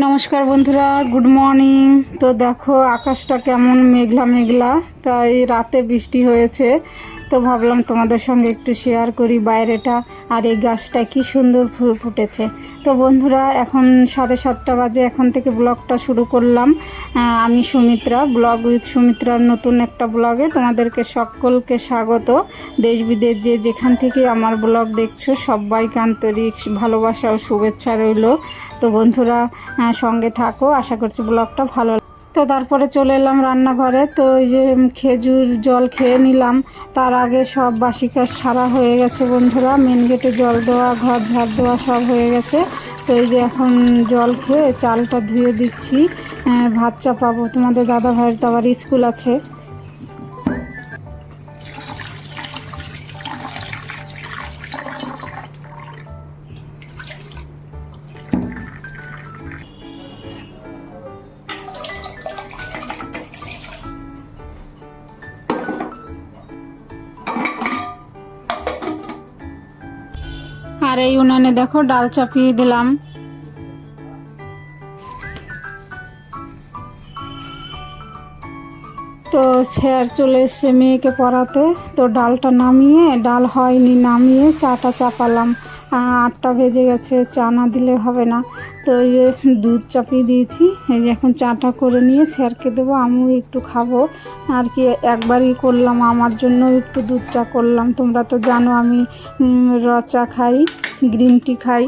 নমস্কার বন্ধুরা, good morning. তো দেখো আকাশটা কেমন মেঘলা মেঘলা, তাই রাতে বৃষ্টি হয়েছে। তো ভাবলাম তোমাদের সঙ্গে একটু শেয়ার করি বাইরেটা। আর এই গাছটা কি সুন্দর ফুল ফুটেছে। তো বন্ধুরা এখন 7:30 বাজে, এখন থেকে ব্লগটা শুরু করলাম। আমি সুমিত্রা, ব্লগ উইথ সুমিত্রার নতুন একটা ব্লগে তোমাদেরকে সকলকে স্বাগত। দেশ বিদেশ যেখান থেকে আমার ব্লগ দেখছো সবাইকে আন্তরিক ভালোবাসা ও শুভেচ্ছা রইল। তো বন্ধুরা সঙ্গে থাকো, আশা করছি ব্লগটা ভালো। তো তারপরে চলে এলাম রান্নাঘরে। তো এই যে খেজুর জল খেয়ে নিলাম। তার আগে সব বাসি কাজ সারা হয়ে গেছে বন্ধুরা, মেন গেটে জল দেওয়া, ঘর ঝাড় দেওয়া সব হয়ে গেছে। তো এই যে এখন জল খেয়ে চালটা ধুয়ে দিচ্ছি, ভাত চাপাবো। তোমাদের দাদা ভাইয়ের তো আবার স্কুল আছে। আর এই উনানে দেখো ডাল চাপিয়ে দিলাম। তো স্যার চলে এসছে মেয়েকে পড়াতে। তো ডালটা নামিয়ে, ডাল হয়নি নামিয়ে চাটা চাপালাম। 8টা বেজে গেছে, চা না দিলে হবে না। তো এই যে দুধ চাপিয়ে দিয়েছি, এই যে এখন চাটা করে নিয়ে স্যারকে দেবো, আমিও একটু খাবো। আর কি একবারই করলাম, আমার জন্য একটু দুধ চা করলাম। তোমরা তো জানো আমি র চা খাই, গ্রিন টি খাই।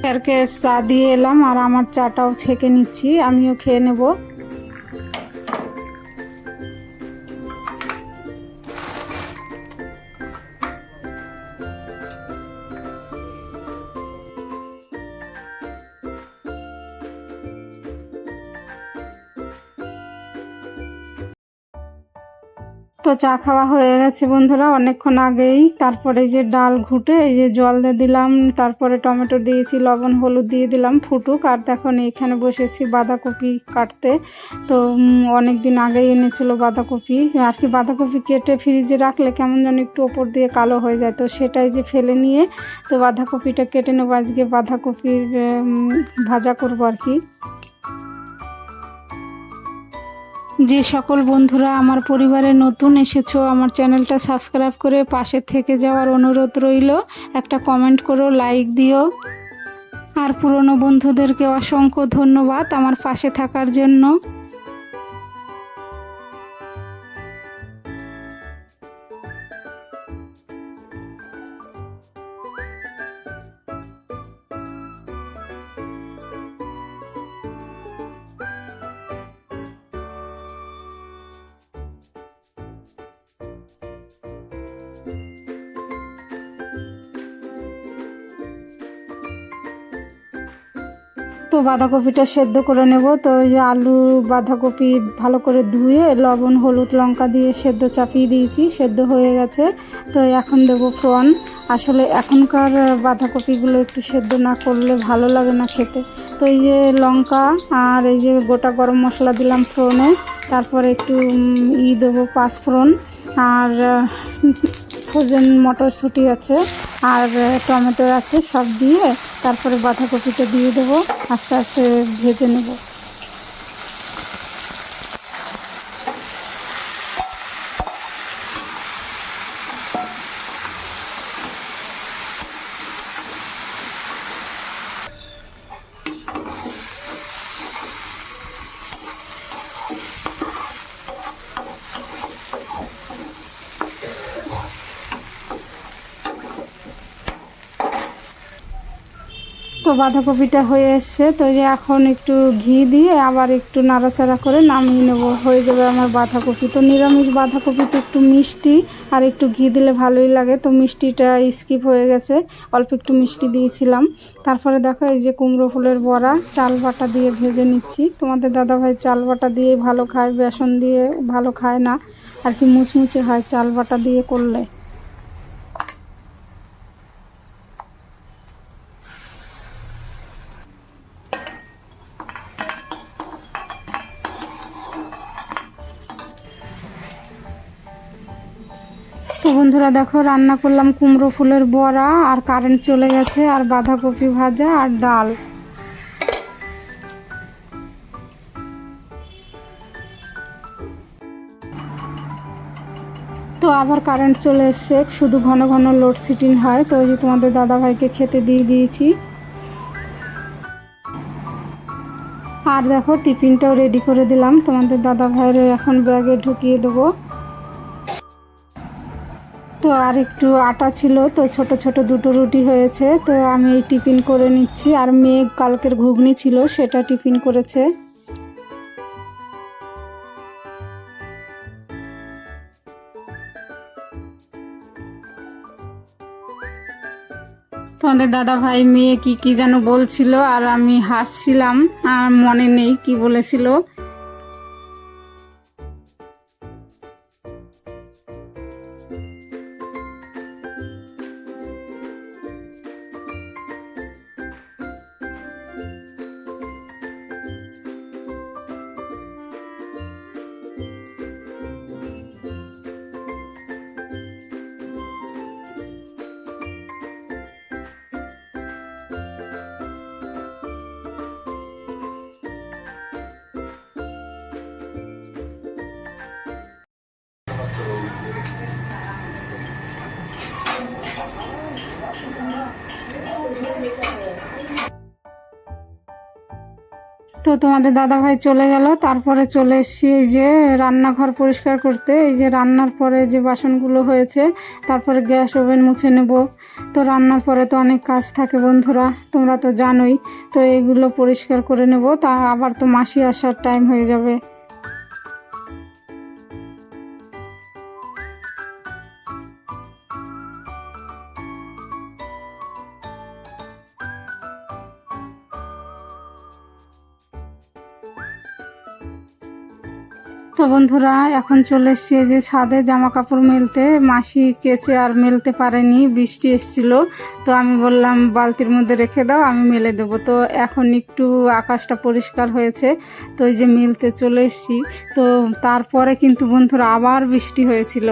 স্যারকে চা দিয়ে এলাম, আর আমার চাটাও ছেঁকে নিচ্ছি, আমিও খেয়ে নেব। তো চা খাওয়া হয়ে গেছে বন্ধুরা অনেকক্ষণ আগেই। তারপরে যে ডাল ঘুটে এই যে জল দিয়ে দিলাম, তারপরে টমেটো দিয়েছি, লবণ হলুদ দিয়ে দিলাম ফুটুক। আর দেখুন এখানে বসেছি বাঁধাকপি কাটতে। তো অনেক দিন আগেই এনেছিল বাঁধাকপি। আর কি বাঁধাকপি কেটে ফ্রিজে রাখলে কেমন যেন একটু ওপর দিয়ে কালো হয়ে যায়, তো সেটাই যে ফেলে নিয়ে তো বাঁধাকপিটা কেটে নেবো। আজকে বাঁধাকপির ভাজা করবো আর কি। যে সকল বন্ধুরা আমার পরিবারে নতুন এসেছো, আমার চ্যানেলটা সাবস্ক্রাইব করে পাশে থেকে যাওয়ার অনুরোধ রইল। একটা কমেন্ট করো, লাইক দিও। আর পুরনো বন্ধুদেরকে অসংখ্য ধন্যবাদ আমার পাশে থাকার জন্য। তো বাঁধাকপিটা সেদ্ধ করে নেব। তো ওই যে আলু বাঁধাকপি ভালো করে ধুয়ে লবণ হলুদ লঙ্কা দিয়ে সেদ্ধ চাপিয়ে দিয়েছি, সেদ্ধ হয়ে গেছে। তো এখন দেবো ফোড়ন। আসলে এখনকার বাঁধাকপিগুলো একটু সেদ্ধ না করলে ভালো লাগে না খেতে। তো এই যে লঙ্কা আর এই যে গোটা গরম মশলা দিলাম ফোড়নে। তারপরে একটু দেবো পাঁচফোড়ন। আর ফ্রোজেন মটরশুঁটি আছে, আর টমেটো আছে, সব দিয়ে তারপরে বাঁধাকপিটা দিয়ে দেবো, আস্তে আস্তে ভেজে নেব। তো বাঁধাকপিটা হয়ে এসছে। তো এই যে এখন একটু ঘি দিয়ে আবার একটু নাড়াচাড়া করে নামিয়ে নেব, হয়ে যাবে আমার বাঁধাকপি। তো নিরামিষ বাঁধাকপিতে একটু মিষ্টি আর একটু ঘি দিলে ভালোই লাগে। তো মিষ্টিটা স্কিপ হয়ে গেছে, অল্প একটু মিষ্টি দিয়েছিলাম। তারপরে দেখো এই যে কুমড়ো ফুলের বড়া চাল বাটা দিয়ে ভেজে নিচ্ছি। তোমাদের দাদাভাই চাল বাটা দিয়ে ভালো খায়, বেসন দিয়ে ভালো খায় না আর কি, মুচমুচে হয় চাল বাটা দিয়ে করলে। বন্ধুরা দেখো রান্না করলাম কুমড়ো ফুলের বড়া, আর কারেন্ট চলে গেছে, আর বাঁধাকপি ভাজা আর ডাল। তো আবার কারেন্ট চলে এসছে, শুধু ঘন ঘন লোডশেডিং হয়। তো ওই যে তোমাদের দাদাভাইকে খেতে দিয়ে দিয়েছি। আর দেখো টিফিনটাও রেডি করে দিলাম তোমাদের দাদাভাইয়ের, এখন ব্যাগে ঢুকিয়ে দেবো। তো আর একটু আটা ছিল, তো ছোট ছোট দুটো রুটি হয়েছে, তো আমি এই টিফিন করে নিচ্ছি। আর মেঘ কালকের ঘুগনি ছিল, সেটা টিফিন করেছে। তোমাদের দাদা ভাই মেয়ে কি কি যেন বলছিল, আর আমি হাসছিলাম, আর মনে নেই কি বলেছিল। তো তোমাদের দাদাভাই চলে গেল, তারপরে চলে এসেছি এই যে রান্নাঘর পরিষ্কার করতে। এই যে রান্নার পরে যে বাসনগুলো হয়েছে, তারপরে গ্যাস ওভেন মুছে নেব। তো রান্নার পরে তো অনেক কাজ থাকে বন্ধুরা, তোমরা তো জানোই। তো এগুলো পরিষ্কার করে নেব, তা আবার তো মাসি আসার টাইম হয়ে যাবে। তো বন্ধুরা এখন চলে এসেছি যে ছাদে জামা কাপড় মেলতে। মাসি কেচে আর মেলতে পারেনি, বৃষ্টি এসেছিল। তো আমি বললাম বালতির মধ্যে রেখে দাও, আমি মেলে দেবো। তো এখন একটু আকাশটা পরিষ্কার হয়েছে, তো এই যে মেলতে চলে এসেছি। তো তারপরে কিন্তু বন্ধুরা আবার বৃষ্টি হয়েছিল।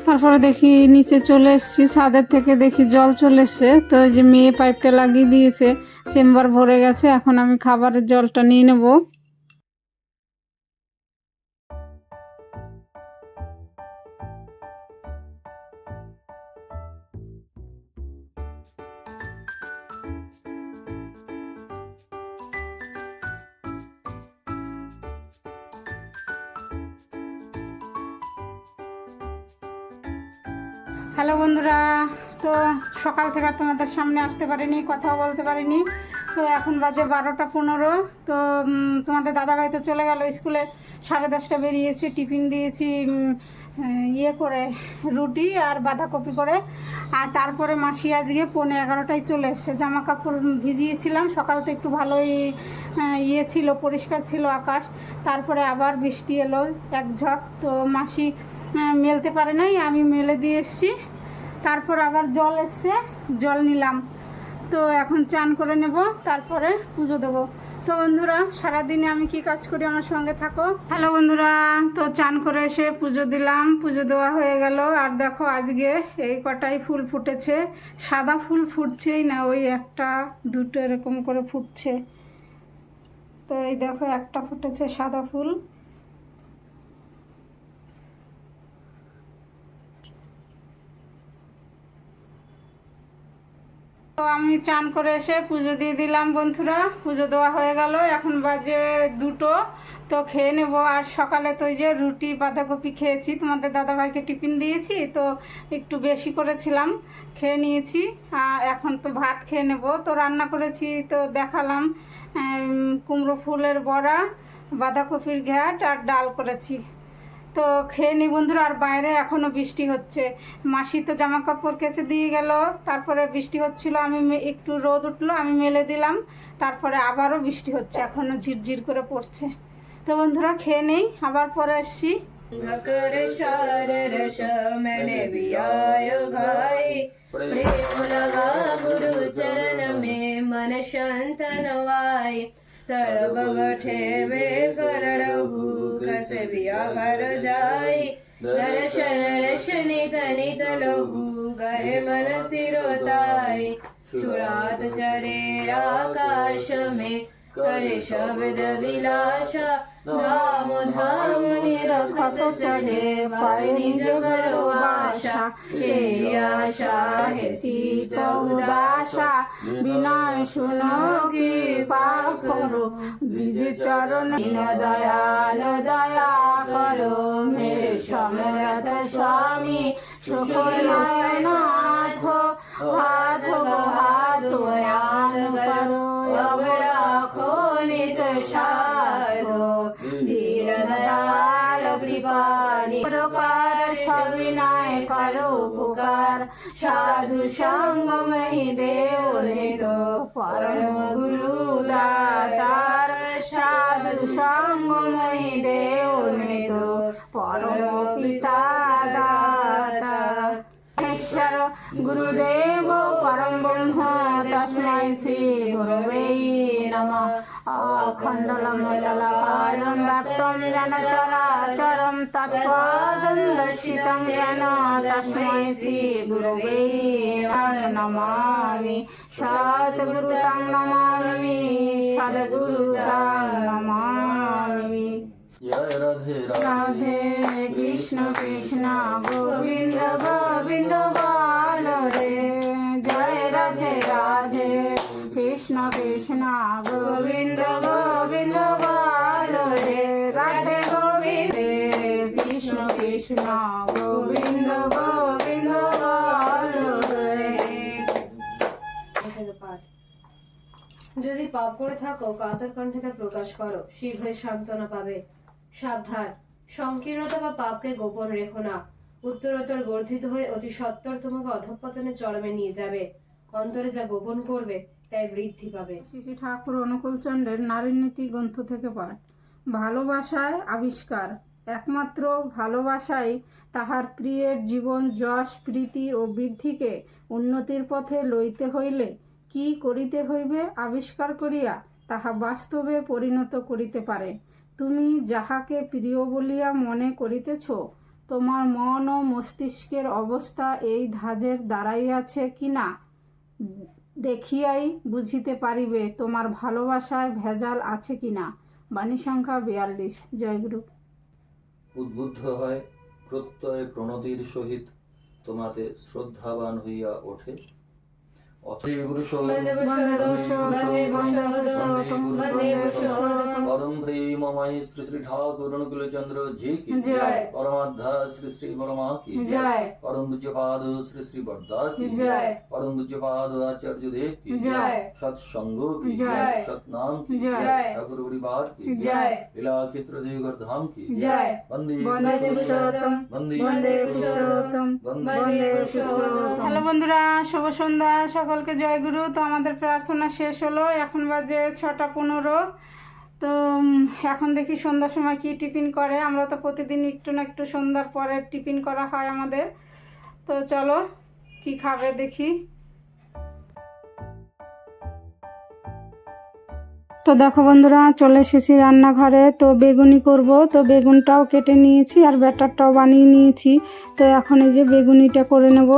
তারপরে দেখি নিচে চলে এসেছি, ছাদের থেকে দেখি জল চলে এসছে। তো এই যে মেয়ে পাইপটা লাগিয়ে দিয়েছে, চেম্বার ভরে গেছে। এখন আমি খাবারের জলটা নিয়ে নেব। হ্যালো বন্ধুরা, তো সকাল থেকে আর তোমাদের সামনে আসতে পারিনি, কথাও বলতে পারিনি। তো এখন বাজে 12টা 15। তো তোমাদের দাদাভাই তো চলে গেল স্কুলে, 10:30 বেরিয়েছি। টিফিন দিয়েছি ইয়ে করে, রুটি আর বাঁধাকপি করে। আর তারপরে মাসি আজকে 11:15টায় চলে এসছে। জামা কাপড় ভিজিয়েছিলাম, সকাল তো একটু ভালোই ইয়ে ছিল, পরিষ্কার ছিল আকাশ। তারপরে আবার বৃষ্টি এলো এক ঝড়। তো মাসি মেলতে পারে নাই, আমি মেলে দিয়ে এসছি। তারপর আবার জল এসছে, জল নিলাম। তো এখন চান করে নেব, তারপরে পুজো দেবো। তো বন্ধুরা সারাদিনে আমি কি কাজ করি, আমার সঙ্গে থাকো। হ্যালো বন্ধুরা, তো চান করে এসে পুজো দিলাম, পুজো দেওয়া হয়ে গেল। আর দেখো আজকে এই কটাই ফুল ফুটেছে, সাদা ফুল ফুটছেই না, ওই একটা দুটো এরকম করে ফুটছে। তো এই দেখো একটা ফুটেছে সাদা ফুল। তো আমি চান করে এসে পুজো দিয়ে দিলাম বন্ধুরা, পুজো দেওয়া হয়ে গেল। এখন বাজে 2টো। তো খেয়ে নেব। আর সকালে তো ওই যে রুটি বাঁধাকপি খেয়েছি, তোমাদের দাদাভাইকে টিফিন দিয়েছি, তো একটু বেশি করেছিলাম, খেয়ে নিয়েছি। আর এখন তো ভাত খেয়ে নেব। তো রান্না করেছি তো দেখালাম কুমড়ো ফুলের বড়া, বাঁধাকপির ঘ্যাট আর ডাল করেছি। তো খেয়ে নি বন্ধুরা। আর বাইরে এখনও বৃষ্টি হচ্ছে। মাসি তো জামা কাপড় কেচে দিয়ে গেল, তারপরে বৃষ্টি হচ্ছিল, আমি একটু রোদ উঠলো, আমি মেলে দিলাম, তারপরে আবারও বৃষ্টি হচ্ছে, এখনও ঝিরঝির করে পড়ছে। তো বন্ধুরা খেয়ে নেই, আবার পরে আসছি। कर शार रस मैंने भी आय भाई प्रेम लगा गुरु चरण में मन शांत नवाई तरब बठे वे कर रहु कस भी घर जाई दर्शन रशनि तनित लहु गहे मन सिरोताई सुरात चरे आकाश में करे शब्द विलासा राम धाम निरखत चले पाए निज करो आशा हे आशा हे चित उदासा बिना सुनो की पाप करो निज चरण दयाल दया करो मेरे समरथ स्वामी सुखनाथ हाथ हाथ यान करो अब राखो नित साधो धीर दयाल कृपानि प्रकार सविनय करो पुकार साधु संग मही देव ने तो परम गुरु दातार साधु संग मही देव ने तो परम पिता दाता ईश्वर गुरुदेव परम ब्रह्म तस्मै श्री गुरवे नमः अखण्डलमण्डलाकारं व्याप्तं येन चराचरं तत्पदं दर्शितं येन तस्मै श्री गुरवे नमामि सद्गुरुं नमामि सद्गुरुं नमामि। जय राधे राधे कृष्ण कृष्ण गोविंद गोविंद बोलो रे जय राधे राधे कृष्ण कृष्ण गोविंद गोविंद बोलो रे राधे गोविंद कृष्ण कृष्ण गोविंद गोविंद बोलो रे। যদি পাপ করে থাকো কাতর কণ্ঠে তা প্রকাশ করো, শীঘ্রই সান্ত্বনা পাবে। সাবধান, সংকীর্ণতা বা পাপকে গোপন রেখো না, উত্তরোত্তর বর্ধিত হয়ে অতি সত্বর তোমাকে অধঃপতনের চরমে নিয়ে যাবে। অন্তরে যা গোপন করবে তাই বৃদ্ধি পাবে। শ্রী ঠাকুর অনুকূলচন্দ্রের নারী নীতি গ্রন্থ থেকে পাঠ। ভালোবাসায় আবিষ্কার, একমাত্র ভালোবাসাই তাহার প্রিয়ের জীবন যশ প্রীতি ও বৃদ্ধিকে উন্নতির পথে লইতে হইলে কি করিতে হইবে আবিষ্কার করিয়া তাহা বাস্তবে পরিণত করিতে পারে। তুমি যাহাকে প্রিয় বলিয়া মনে করিতেছ, তোমার মন ও মস্তিষ্কের অবস্থা এই ধাঁজের দাঁড়াইয়াছে কিনা দেখিয়াই বুঝিতে পারিবে তোমার ভালোবাসায় ভেজাল আছে কিনা। বাণী সংখ্যা 42। জয়গুরু। উদ্বুদ্ধ হয় প্রত্যয় প্রণতির সহিত তোমাতে শ্রদ্ধাবান হইয়া ওঠে। परम प्रेममय श्री श्री ठाकुर अनुकूलचंद्र जी की जय। परमाध्या श्री श्री वर्मा की जय। परम पूज्यपाद श्री श्री बरदा की जय। परम पूज्यपाद आचार्य देव की जय। सत्संग की जय। सतनाम की जय। ठाकुर परिवार की जय। लीला क्षेत्र देवघर धाम की जय। वंदे पुरुषोत्तम वंदे पुरुषोत्तम वंदे पुरुषोत्तम। হ্যালো বন্ধুরা, শুভ সন্ধ্যা সকলকে। জয়গুরু। তো আমাদের প্রার্থনা শেষ হলো, এখন বাজে 6:15। তো এখন দেখি সন্ধ্যার সময় কি টিফিন করে। আমরা তো প্রতিদিন একটু না একটু সন্ধ্যার পরে টিফিন করা হয় আমাদের। তো চলো কি খাবে দেখি। তো দেখো বন্ধুরা, চলে এসেছি রান্নাঘরে। তো বেগুনি করব, তো বেগুনটাও কেটে নিয়েছি আর ব্যাটারটাও বানিয়ে নিয়েছি। তো এখন এই যে বেগুনিটা করে নেব।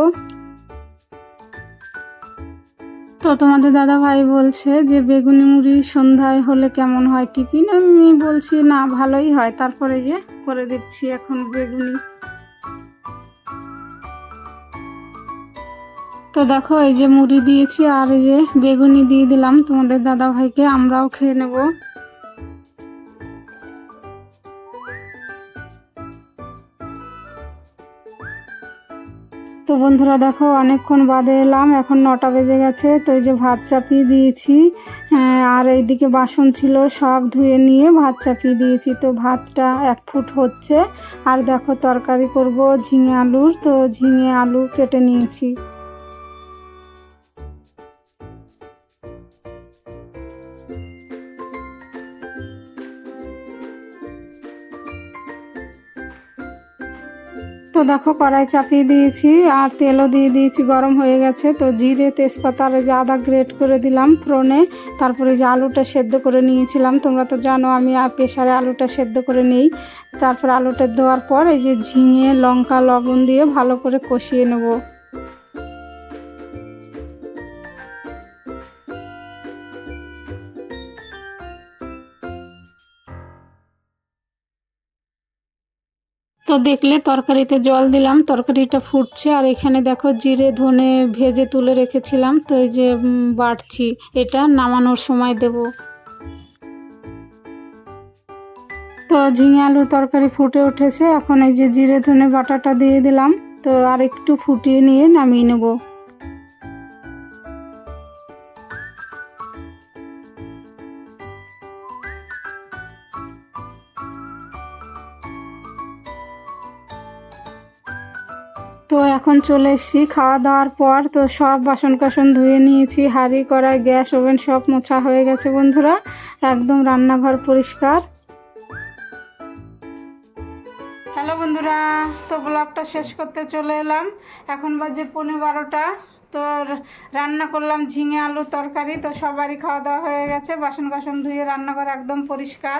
তো তোমাদের দাদা ভাই বলছে যে বেগুনি মুড়ি সন্ধ্যায় হলে কেমন হয় টিফিন। আমি বলছি না, ভালোই হয়। তারপরে যে করে দিচ্ছি এখন বেগুনি। তো দেখো এই যে মুড়ি দিয়েছি আর এই যে বেগুনি দিয়ে দিলাম তোমাদের দাদা ভাইকে, আমরাও খেয়ে নেব। তো তো বন্ধুরা দেখো অনেকক্ষণ বাদে এলাম, এখন 9টা বেজে গেছে। তো এই যে ভাত চাপিয়ে দিয়েছি, আর এইদিকে বাসন ছিল সব ধুয়ে নিয়ে ভাত চাপিয়ে দিয়েছি। তো ভাতটা 1 ফুট হচ্ছে। আর দেখো তরকারি করব ঝিঙে আলুর, তো ঝিঙে আলু কেটে নিয়েছি। তো দেখো কড়াই চাপিয়ে দিয়েছি আর তেলও দিয়ে দিয়েছি, গরম হয়ে গেছে। তো জিরে তেজপাতা আর যে আদা গ্রেট করে দিলাম ফোড়নে। তারপরে যে আলুটা সেদ্ধ করে নিয়েছিলাম, তোমরা তো জানো আমি প্রেসারে আলুটা সেদ্ধ করে নিই। তারপর আলুটা দেওয়ার পর এই যে ঝিঙে লঙ্কা লবণ দিয়ে ভালো করে কষিয়ে নেব। তো দেখলে তরকারিতে জল দিলাম, তরকারিটা ফুটছে। আর এখানে দেখো জিরে ধনে ভেজে তুলে রেখেছিলাম, তো এই যে বাটছি, এটা নামানোর সময় দেব। তো ঝিঙে আলু তরকারি ফুটে উঠেছে, এখন এই যে জিরে ধনে বাটাটা দিয়ে দিলাম। তো আর একটু ফুটিয়ে নিয়ে নামিয়ে নেব। তো এখন চলে এসেছি খাওয়া দাওয়ার পর। তো সব বাসন কাসন ধুয়ে নিয়েছি, হাঁড়ি কড়াই গ্যাস ওভেন সব মোছা হয়ে গেছে বন্ধুরা, একদম রান্নাঘর পরিষ্কার। হ্যালো বন্ধুরা, তো ব্লগটা শেষ করতে চলে এলাম। এখন বাজে 11:15। তো রান্না করলাম ঝিঙে আলু তরকারি। তো সবারই খাওয়া দাওয়া হয়ে গেছে, বাসন কাসন ধুয়ে রান্নাঘর একদম পরিষ্কার।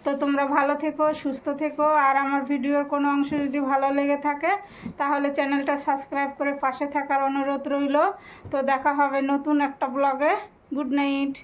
তো তোমরা ভালো থেকো, সুস্থ থেকো। আর আমার ভিডিওর কোনো অংশ যদি ভালো লেগে থাকে তাহলে চ্যানেলটা সাবস্ক্রাইব করে পাশে থাকার অনুরোধ রইল। তো দেখা হবে নতুন একটা ব্লগে। Good night.